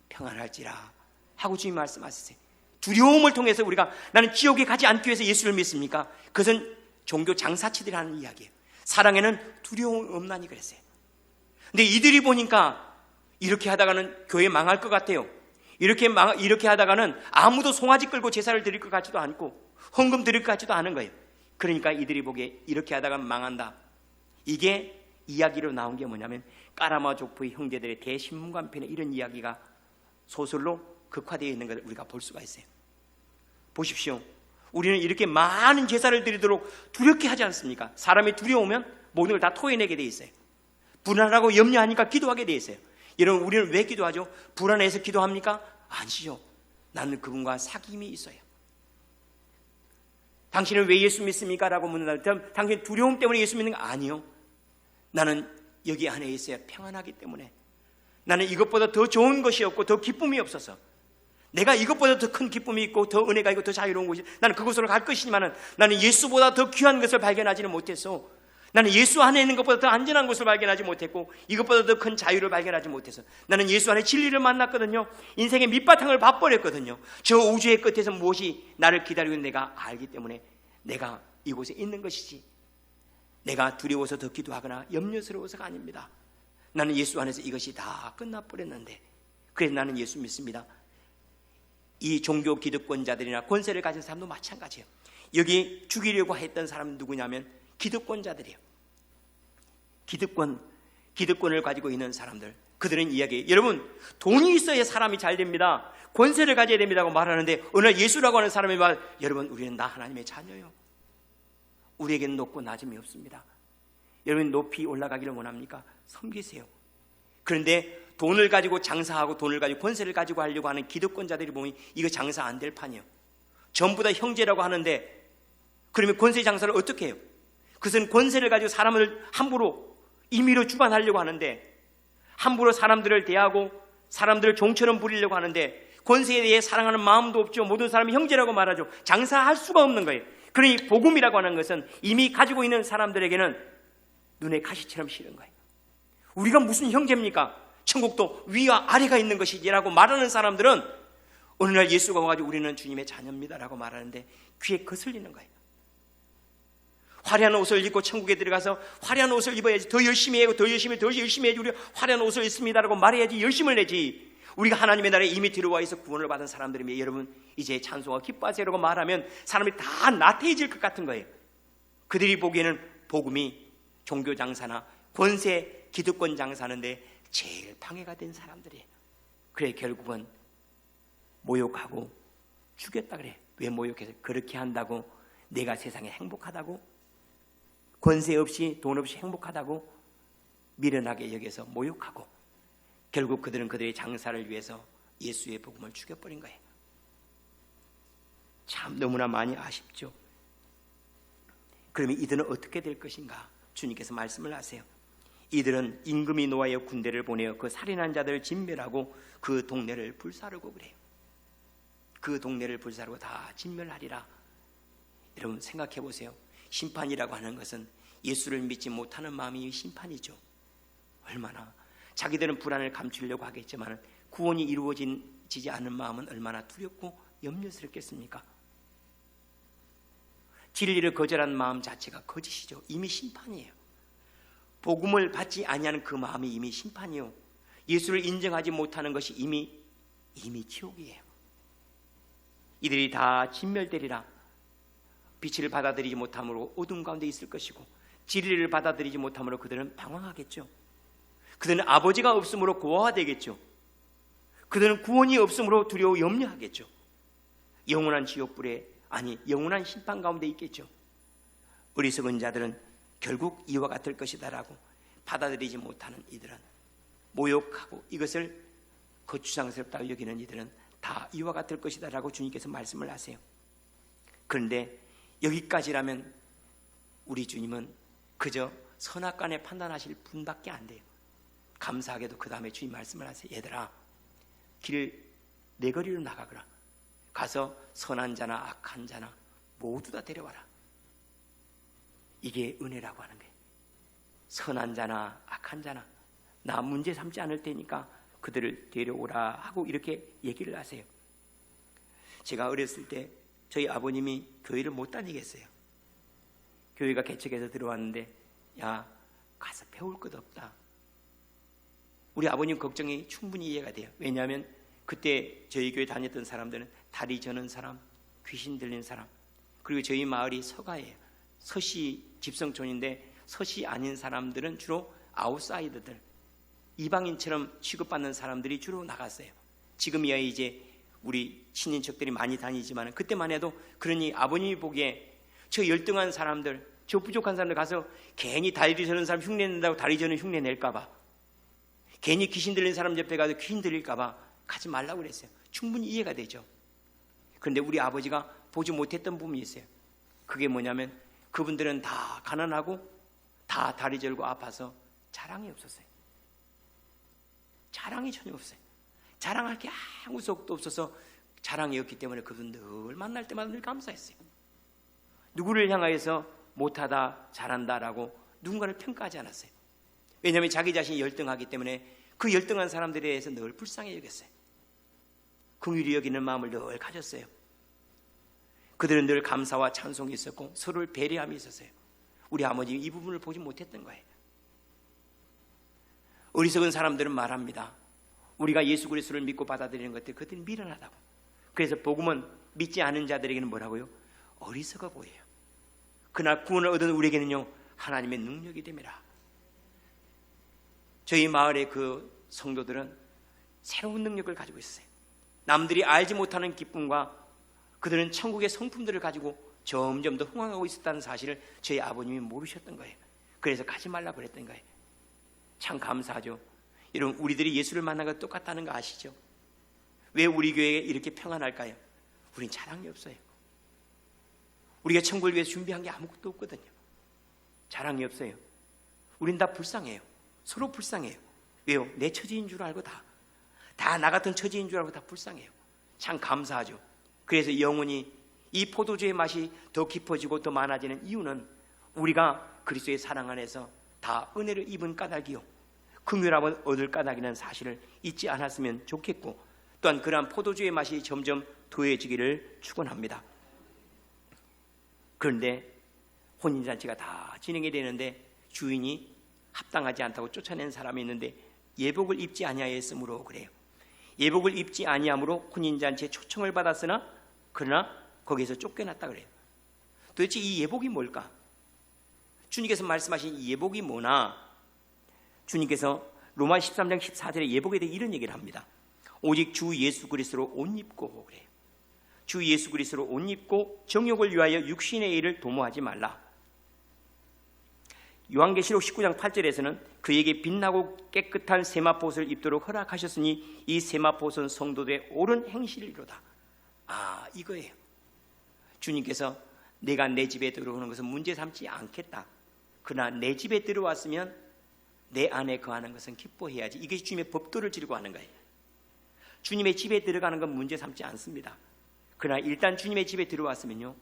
평안할지라 하고 주님 말씀하셨어요. 두려움을 통해서 우리가 나는 지옥에 가지 않기 위해서 예수를 믿습니까? 그것은 종교 장사치들이 하는 이야기예요. 사랑에는 두려움 없나니 그랬어요. 근데 이들이 보니까 이렇게 하다가는 교회 망할 것 같아요. 이렇게 하다가는 아무도 송아지 끌고 제사를 드릴 것 같지도 않고 헌금 드릴 것 같지도 않은 거예요. 그러니까 이들이 보기에 이렇게 하다가 망한다. 이게 이야기로 나온 게 뭐냐면 까라마 족보의 형제들의 대신문관편에 이런 이야기가 소설로 극화되어 있는 것을 우리가 볼 수가 있어요. 보십시오. 우리는 이렇게 많은 제사를 드리도록 두렵게 하지 않습니까? 사람이 두려우면 모든 걸 다 토해내게 돼 있어요. 불안하고 염려하니까 기도하게 돼 있어요. 여러분, 우리는 왜 기도하죠? 불안해서 기도합니까? 아니죠. 나는 그분과 사귐이 있어요. 당신은 왜 예수 믿습니까? 라고 묻는다면 당신 두려움 때문에 예수 믿는 거 아니요. 나는 여기 안에 있어야 평안하기 때문에, 나는 이것보다 더 좋은 것이 없고 더 기쁨이 없어서, 내가 이것보다 더 큰 기쁨이 있고 더 은혜가 있고 더 자유로운 것이, 나는 그곳으로 갈 것이지만 나는 예수보다 더 귀한 것을 발견하지는 못해서, 나는 예수 안에 있는 것보다 더 안전한 것을 발견하지 못했고 이것보다 더 큰 자유를 발견하지 못해서, 나는 예수 안에 진리를 만났거든요. 인생의 밑바탕을 봐버렸거든요. 저 우주의 끝에서 무엇이 나를 기다리고 있는 내가 알기 때문에 내가 이곳에 있는 것이지, 내가 두려워서 더 기도하거나 염려스러워서가 아닙니다. 나는 예수 안에서 이것이 다 끝나버렸는데, 그래서 나는 예수 믿습니다. 이 종교 기득권자들이나 권세를 가진 사람도 마찬가지예요. 여기 죽이려고 했던 사람은 누구냐면 기득권자들이에요. 기득권을 가지고 있는 사람들, 그들은 이야기해요. 여러분, 돈이 있어야 사람이 잘 됩니다. 권세를 가져야 됩니다고 말하는데, 어느 날 예수라고 하는 사람이 말, 여러분, 우리는 나 하나님의 자녀요. 우리에게는 높고 낮음이 없습니다. 여러분, 높이 올라가기를 원합니까? 섬기세요. 그런데 돈을 가지고 장사하고 돈을 가지고 권세를 가지고 하려고 하는 기득권자들이 보면 이거 장사 안 될 판이에요. 전부 다 형제라고 하는데, 그러면 권세 장사를 어떻게 해요? 그것은 권세를 가지고 사람을 함부로 임의로 주관하려고 하는데, 함부로 사람들을 대하고 사람들을 종처럼 부리려고 하는데, 권세에 대해 사랑하는 마음도 없죠. 모든 사람이 형제라고 말하죠. 장사할 수가 없는 거예요. 그러니 복음이라고 하는 것은 이미 가지고 있는 사람들에게는 눈에 가시처럼 싫은 거예요. 우리가 무슨 형제입니까? 천국도 위와 아래가 있는 것이지라고 말하는 사람들은 어느 날 예수가 와가지고 우리는 주님의 자녀입니다라고 말하는데 귀에 거슬리는 거예요. 화려한 옷을 입고 천국에 들어가서 화려한 옷을 입어야지, 더 열심히 해고 더 열심히 해야지, 우리 화려한 옷을 입습니다라고 말해야지, 열심을 내지. 우리가 하나님의 나라에 이미 들어와 있어 구원을 받은 사람들이면 여러분 이제 찬송하고 기뻐하세요라고 말하면 사람이 다 나태해질 것 같은 거예요. 그들이 보기에는 복음이 종교 장사나 권세 기득권 장사하는데 제일 방해가 된 사람들이에요. 그래 결국은 모욕하고 죽였다 그래. 왜 모욕해서? 그렇게 한다고 내가 세상에 행복하다고, 권세 없이 돈 없이 행복하다고 미련하게 여겨서 모욕하고, 결국 그들은 그들의 장사를 위해서 예수의 복음을 죽여버린 거예요. 참 너무나 많이 아쉽죠. 그러면 이들은 어떻게 될 것인가? 주님께서 말씀을 하세요. 이들은 임금이 노하여 군대를 보내어 그 살인한 자들을 진멸하고 그 동네를 불사르고 그래요. 그 동네를 불사르고 다 진멸하리라. 여러분 생각해 보세요. 심판이라고 하는 것은 예수를 믿지 못하는 마음이 심판이죠. 얼마나 자기들은 불안을 감추려고 하겠지만 구원이 이루어지지 않은 마음은 얼마나 두렵고 염려스럽겠습니까? 진리를 거절한 마음 자체가 거짓이죠. 이미 심판이에요. 복음을 받지 아니하는 그 마음이 이미 심판이요. 예수를 인정하지 못하는 것이 이미 지옥이에요. 이들이 다 진멸되리라. 빛을 받아들이지 못함으로 어둠 가운데 있을 것이고, 진리를 받아들이지 못함으로 그들은 방황하겠죠. 그들은 아버지가 없으므로 고아되겠죠. 그들은 구원이 없으므로 두려워 염려하겠죠. 영원한 지옥불에, 아니 영원한 심판 가운데 있겠죠. 어리석은 자들은 결국 이와 같을 것이다 라고 받아들이지 못하는 이들은, 모욕하고 이것을 거추장스럽다고 여기는 이들은 다 이와 같을 것이다 라고 주님께서 말씀을 하세요. 그런데 여기까지라면 우리 주님은 그저 선악간에 판단하실 분밖에 안 돼요. 감사하게도 그 다음에 주님 말씀을 하세요. 얘들아, 길 네 거리로 나가거라. 가서 선한 자나 악한 자나 모두 다 데려와라. 이게 은혜라고 하는 거예요. 선한 자나 악한 자나 나 문제 삼지 않을 테니까 그들을 데려오라 하고 이렇게 얘기를 하세요. 제가 어렸을 때 저희 아버님이 교회를 못 다니겠어요. 교회가 개척해서 들어왔는데 야 가서 배울 것 없다. 우리 아버님 걱정이 충분히 이해가 돼요. 왜냐하면 그때 저희 교회 다녔던 사람들은 다리 저는 사람, 귀신 들린 사람, 그리고 저희 마을이 서가예요. 서시 집성촌인데 서시 아닌 사람들은 주로 아웃사이더들, 이방인처럼 취급받는 사람들이 주로 나갔어요. 지금이야 이제 우리 친인척들이 많이 다니지만 그때만 해도, 그러니 아버님이 보기에 저 열등한 사람들, 저 부족한 사람들 가서 괜히 다리 저는 사람 흉내낸다고 다리 저는 흉내 낼까봐, 괜히 귀신 들린 사람 옆에 가서 귀신 들릴까봐 가지 말라고 그랬어요. 충분히 이해가 되죠. 그런데 우리 아버지가 보지 못했던 부분이 있어요. 그게 뭐냐면 그분들은 다 가난하고 다 다리 절고 아파서 자랑이 없었어요. 자랑이 전혀 없어요. 자랑할 게 아무 속도 없어서 자랑이 없기 때문에 그분 늘 만날 때마다 늘 감사했어요. 누구를 향하여서 못하다 잘한다라고 누군가를 평가하지 않았어요. 왜냐하면 자기 자신이 열등하기 때문에 그 열등한 사람들에 대해서 늘 불쌍히 여겼어요. 긍휼히 여기는 마음을 늘 가졌어요. 그들은 늘 감사와 찬송이 있었고 서로를 배려함이 있었어요. 우리 아버지 이 부분을 보지 못했던 거예요. 어리석은 사람들은 말합니다. 우리가 예수 그리스도를 믿고 받아들이는 것들 그것들이 미련하다고. 그래서 복음은 믿지 않은 자들에게는 뭐라고요? 어리석어 보여요. 그러나 구원을 얻은 우리에게는요 하나님의 능력이 됨이라. 저희 마을의 그 성도들은 새로운 능력을 가지고 있어요. 남들이 알지 못하는 기쁨과 그들은 천국의 성품들을 가지고 점점 더 흥황하고 있었다는 사실을 저희 아버님이 모르셨던 거예요. 그래서 가지 말라고 그랬던 거예요. 참 감사하죠. 여러분, 우리들이 예수를 만난 것 똑같다는 거 아시죠? 왜 우리 교회에 이렇게 평안할까요? 우린 자랑이 없어요. 우리가 천국을 위해서 준비한 게 아무것도 없거든요. 자랑이 없어요. 우린 다 불쌍해요. 서로 불쌍해요. 왜요? 내 처지인 줄 알고 다 나 같은 처지인 줄 알고 다 불쌍해요. 참 감사하죠. 그래서 영원히 이 포도주의 맛이 더 깊어지고 더 많아지는 이유는 우리가 그리스도의 사랑 안에서 다 은혜를 입은 까닭이요 긍휼함을 얻을 까닭이라는 사실을 잊지 않았으면 좋겠고, 또한 그러한 포도주의 맛이 점점 더해지기를 축원합니다. 그런데 혼인잔치가 다 진행이 되는데 주인이 합당하지 않다고 쫓아낸 사람이 있는데 예복을 입지 아니하였으므로 그래요. 예복을 입지 아니함으로 혼인잔치에 초청을 받았으나 그러나 거기에서 쫓겨났다 그래요. 도대체 이 예복이 뭘까? 주님께서 말씀하신 이 예복이 뭐나, 주님께서 로마 13장 14절에 예복에 대해 이런 얘기를 합니다. 오직 주 예수 그리스도로 옷 입고 그래요. 주 예수 그리스도로 옷 입고 정욕을 위하여 육신의 일을 도모하지 말라. 요한계시록 19장 8절에서는 그에게 빛나고 깨끗한 세마포옷을 입도록 허락하셨으니 이 세마포옷은 성도들의 옳은 행실이로다. 이거예요. 주님께서 내가 내 집에 들어오는 것은 문제 삼지 않겠다. 그러나 내 집에 들어왔으면 내 안에 거하는 것은 기뻐해야지. 이것이 주님의 법도를 지르고 하는 거예요. 주님의 집에 들어가는 건 문제 삼지 않습니다. 그러나 일단 주님의 집에 들어왔으면요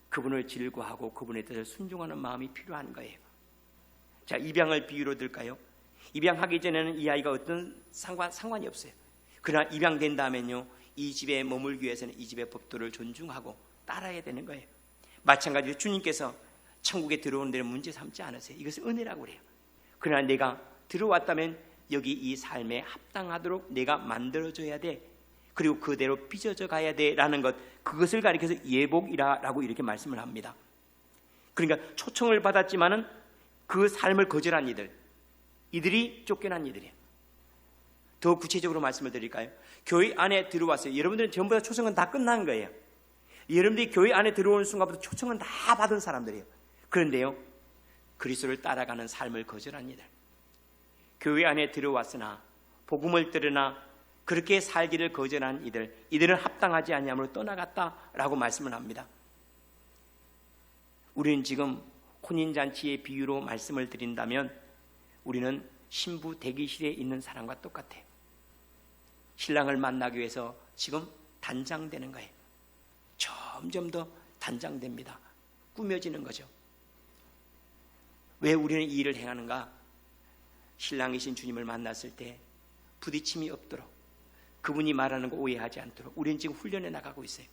그분을 즐거워하고 그분에 대해서 순종하는 마음이 필요한 거예요. 자, 입양을 비유로 들까요? 입양하기 전에는 이 아이가 어떤 상관이 없어요. 그러나 입양된 다음에는요 이 집에 머물기 위해서는 이 집의 법도를 존중하고 따라야 되는 거예요. 마찬가지로 주님께서 천국에 들어오는 데는 문제 삼지 않으세요. 이것은 은혜라고 그래요. 그러나 내가 들어왔다면 여기 이 삶에 합당하도록 내가 만들어줘야 돼. 그리고 그대로 빚어져 가야 돼라는 것, 그것을 가리켜서 예복이라고 이렇게 말씀을 합니다. 그러니까 초청을 받았지만은 그 삶을 거절한 이들이 쫓겨난 이들이에요. 더 구체적으로 말씀을 드릴까요? 교회 안에 들어왔어요. 여러분들은 전부 다 초청은 다 끝난 거예요. 여러분들이 교회 안에 들어오는 순간부터 초청은 다 받은 사람들이에요. 그런데요 그리스도를 따라가는 삶을 거절한 이들, 교회 안에 들어왔으나 복음을 들으나 그렇게 살기를 거절한 이들은 합당하지 아니함으로 떠나갔다라고 말씀을 합니다. 우리는 지금 혼인잔치의 비유로 말씀을 드린다면 우리는 신부 대기실에 있는 사람과 똑같아요. 신랑을 만나기 위해서 지금 단장되는 거예요. 점점 더 단장됩니다. 꾸며지는 거죠. 왜 우리는 이 일을 행하는가? 신랑이신 주님을 만났을 때 부딪힘이 없도록, 그분이 말하는 거 오해하지 않도록 우리는 지금 훈련해 나가고 있어요.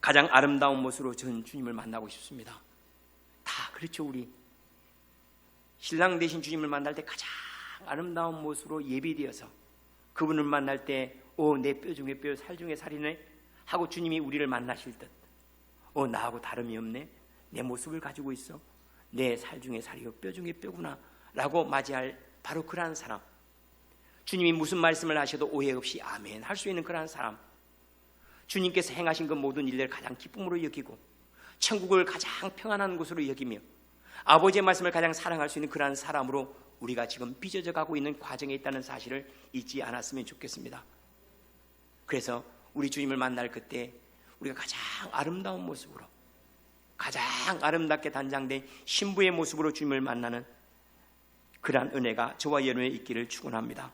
가장 아름다운 모습으로 저는 주님을 만나고 싶습니다. 다 그렇죠. 우리 신랑 되신 주님을 만날 때 가장 아름다운 모습으로 예비되어서 그분을 만날 때 내 뼈 중에 뼈, 살 중에 살이네 하고 주님이 우리를 만나실 듯, 나하고 다름이 없네, 내 모습을 가지고 있어, 내 살 중에 살이요 뼈 중에 뼈구나 라고 맞이할 바로 그러한 사람, 주님이 무슨 말씀을 하셔도 오해 없이 아멘 할 수 있는 그러한 사람, 주님께서 행하신 그 모든 일들을 가장 기쁨으로 여기고 천국을 가장 평안한 곳으로 여기며 아버지의 말씀을 가장 사랑할 수 있는 그러한 사람으로 우리가 지금 빚어져 가고 있는 과정에 있다는 사실을 잊지 않았으면 좋겠습니다. 그래서 우리 주님을 만날 그때 우리가 가장 아름다운 모습으로, 가장 아름답게 단장된 신부의 모습으로 주님을 만나는 그러한 은혜가 저와 여러분에 있기를 축원합니다.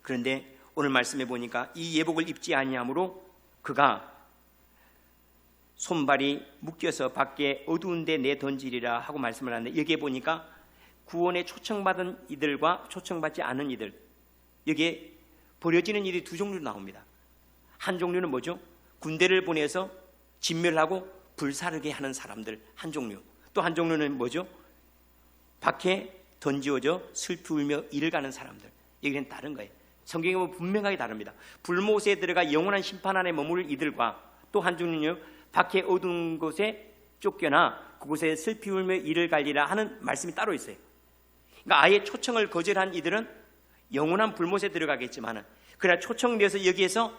그런데 오늘 말씀해 보니까 이 예복을 입지 아니함으로 그가 손발이 묶여서 밖에 어두운 데 내던지리라 하고 말씀을 하는데, 여기에 보니까 구원에 초청받은 이들과 초청받지 않은 이들, 여기에 버려지는 일이 두 종류로 나옵니다. 한 종류는 뭐죠? 군대를 보내서 진멸하고 불사르게 하는 사람들 한 종류, 또 한 종류는 뭐죠? 밖에 던지어져 슬피 울며 이를 가는 사람들. 여기는 다른 거예요. 성경에 보면 분명하게 다릅니다. 불못에 들어가 영원한 심판 안에 머무를 이들과 또 한 종류는 밖에 어두운 곳에 쫓겨나 그곳에 슬피 울며 이를 갈리라 하는 말씀이 따로 있어요. 그러니까 아예 초청을 거절한 이들은 영원한 불못에 들어가겠지만, 그러나 초청되어서 여기에서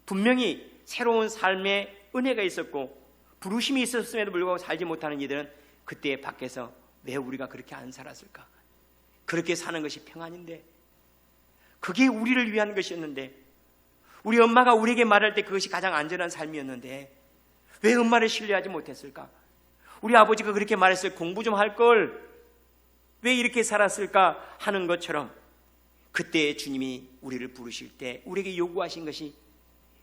분명히 새로운 삶의 은혜가 있었고 부르심이 있었음에도 불구하고 살지 못하는 이들은 그때 밖에서 왜 우리가 그렇게 안 살았을까? 그렇게 사는 것이 평안인데, 그게 우리를 위한 것이었는데, 우리 엄마가 우리에게 말할 때 그것이 가장 안전한 삶이었는데 왜 엄마를 신뢰하지 못했을까? 우리 아버지가 그렇게 말했을 공부 좀 할 걸 왜 이렇게 살았을까 하는 것처럼, 그때 주님이 우리를 부르실 때 우리에게 요구하신 것이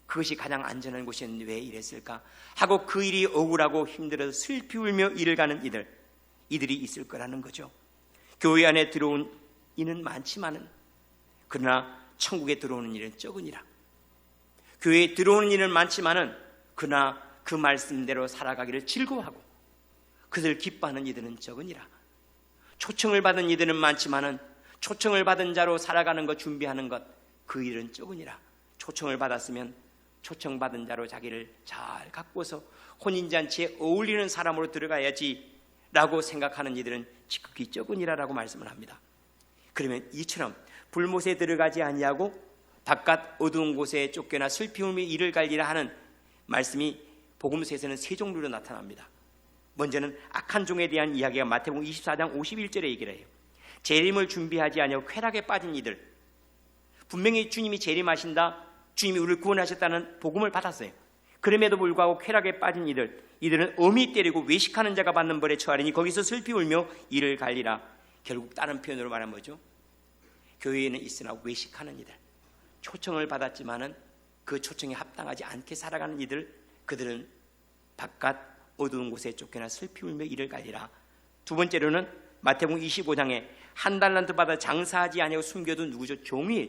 그것이 가장 안전한 곳이었는데 왜 이랬을까 하고 그 일이 억울하고 힘들어서 슬피 울며 이를 가는 이들이 있을 거라는 거죠. 교회 안에 들어온 이는 많지만은 그러나 천국에 들어오는 일은 적으니라. 교회에 들어오는 일은 많지만은 그러나 그 말씀대로 살아가기를 즐거워하고 그들 기뻐하는 이들은 적으니라. 초청을 받은 이들은 많지만은 초청을 받은 자로 살아가는 것, 준비하는 것, 그 일은 적으니라. 초청을 받았으면 초청받은 자로 자기를 잘 가꾸어서 혼인잔치에 어울리는 사람으로 들어가야지 라고 생각하는 이들은 지극히 적으니라라고 말씀을 합니다. 그러면 이처럼 불못에 들어가지 아니하고 바깥 어두운 곳에 쫓겨나 슬피 울며 이를 갈리라 하는 말씀이 복음서에서는 세 종류로 나타납니다. 먼저는 악한 종에 대한 이야기가 마태복음 24장 51절에 얘기를 해요. 재림을 준비하지 아니하고 쾌락에 빠진 이들, 분명히 주님이 재림하신다, 주님이 우리를 구원하셨다는 복음을 받았어요. 그럼에도 불구하고 쾌락에 빠진 이들은 엄히 때리고 외식하는 자가 받는 벌에 처하리니 거기서 슬피 울며 이를 갈리라. 결국 다른 표현으로 말하면 뭐죠? 교회에는 있으나 외식하는 이들, 초청을 받았지만은 그 초청에 합당하지 않게 살아가는 이들, 그들은 바깥 어두운 곳에 쫓겨나 슬피 울며 이를 갈리라. 두 번째로는 마태복음 25장에 한 달란트 받아 장사하지 아니하고 숨겨둔 누구죠? 종이에요.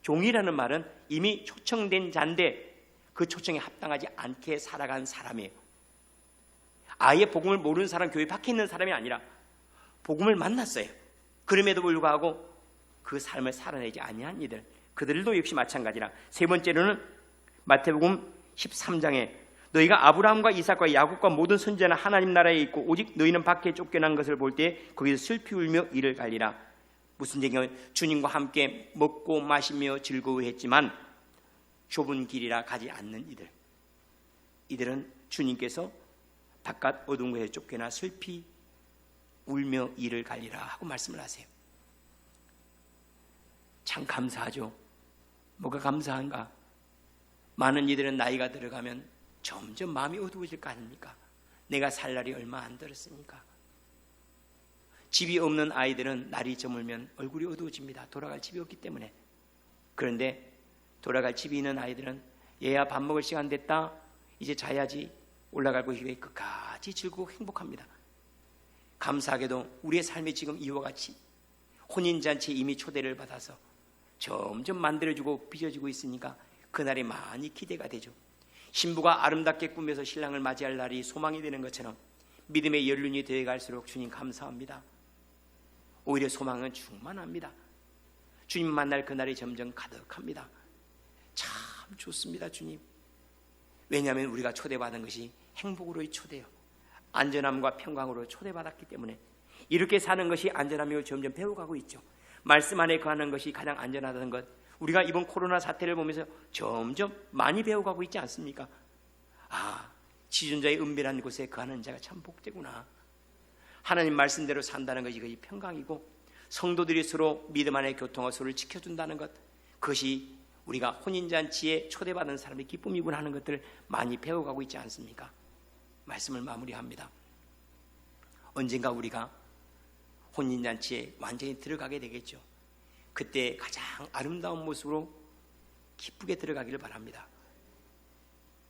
종이라는 말은 이미 초청된 자인데 그 초청에 합당하지 않게 살아간 사람이에요. 아예 복음을 모르는 사람, 교회 밖에 있는 사람이 아니라 복음을 만났어요. 그럼에도 불구하고 그 삶을 살아내지 아니한 이들, 그들도 역시 마찬가지라. 세 번째로는 마태복음 13장에 너희가 아브라함과 이삭과 야곱과 모든 선지자는 하나님 나라에 있고 오직 너희는 밖에 쫓겨난 것을 볼 때 거기서 슬피 울며 이를 갈리라. 무슨 얘기냐면 주님과 함께 먹고 마시며 즐거워했지만 좁은 길이라 가지 않는 이들은 주님께서 바깥 어두운 곳에 쫓겨나 슬피 울며 이를 갈리라 하고 말씀을 하세요. 참 감사하죠. 뭐가 감사한가? 많은 이들은 나이가 들어가면 점점 마음이 어두워질 거 아닙니까? 내가 살 날이 얼마 안 들었으니까. 집이 없는 아이들은 날이 저물면 얼굴이 어두워집니다. 돌아갈 집이 없기 때문에. 그런데 돌아갈 집이 있는 아이들은 얘야 밥 먹을 시간 됐다, 이제 자야지, 올라가고 이후에 끝까지 즐거워 행복합니다. 감사하게도 우리의 삶이 지금 이와 같이 혼인잔치에 이미 초대를 받아서 점점 만들어지고 빚어지고 있으니까 그날이 많이 기대가 되죠. 신부가 아름답게 꾸며서 신랑을 맞이할 날이 소망이 되는 것처럼 믿음의 연륜이 되어갈수록 주님 감사합니다. 오히려 소망은 충만합니다. 주님 만날 그날이 점점 가득합니다. 참 좋습니다, 주님. 왜냐하면 우리가 초대받은 것이 행복으로의 초대요, 안전함과 평강으로 초대받았기 때문에 이렇게 사는 것이 안전함이고 점점 배워가고 있죠. 말씀 안에 거하는 것이 가장 안전하다는 것, 우리가 이번 코로나 사태를 보면서 점점 많이 배워가고 있지 않습니까? 지존자의 은밀한 곳에 거하는 자가 참 복되구나. 하나님 말씀대로 산다는 것이 거의 평강이고 성도들이 서로 믿음 안에 교통하고 서로를 지켜준다는 것, 그것이 우리가 혼인잔치에 초대받은 사람의 기쁨이구나 하는 것들을 많이 배워가고 있지 않습니까? 말씀을 마무리합니다. 언젠가 우리가 혼인잔치에 완전히 들어가게 되겠죠. 그때 가장 아름다운 모습으로 기쁘게 들어가기를 바랍니다.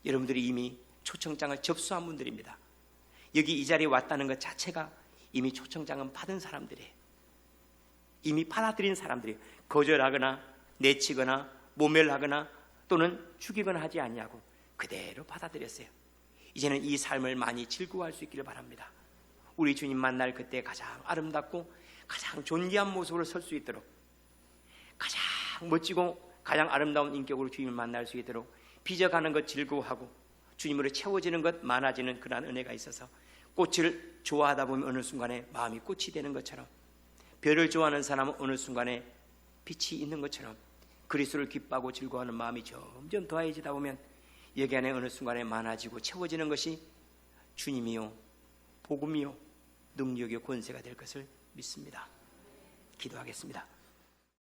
여러분들이 이미 초청장을 접수한 분들입니다. 여기 이 자리에 왔다는 것 자체가 이미 초청장은 받은 사람들이에요. 이미 받아들인 사람들이에요. 거절하거나 내치거나 모멸하거나 또는 죽이거나 하지 아니하고 그대로 받아들였어요. 이제는 이 삶을 많이 즐거워할 수 있기를 바랍니다. 우리 주님 만날 그때 가장 아름답고 가장 존귀한 모습으로 설 수 있도록, 가장 멋지고 가장 아름다운 인격으로 주님을 만날 수 있도록 빚어가는 것 즐거워하고 주님으로 채워지는 것 많아지는 그러한 은혜가 있어서 꽃을 좋아하다 보면 어느 순간에 마음이 꽃이 되는 것처럼, 별을 좋아하는 사람은 어느 순간에 빛이 있는 것처럼 그리스도를 기뻐하고 즐거워하는 마음이 점점 더해지다 보면 여기 안에 어느 순간에 많아지고 채워지는 것이 주님이요 복음이요 능력이요 권세가 될 것을 믿습니다. 기도하겠습니다.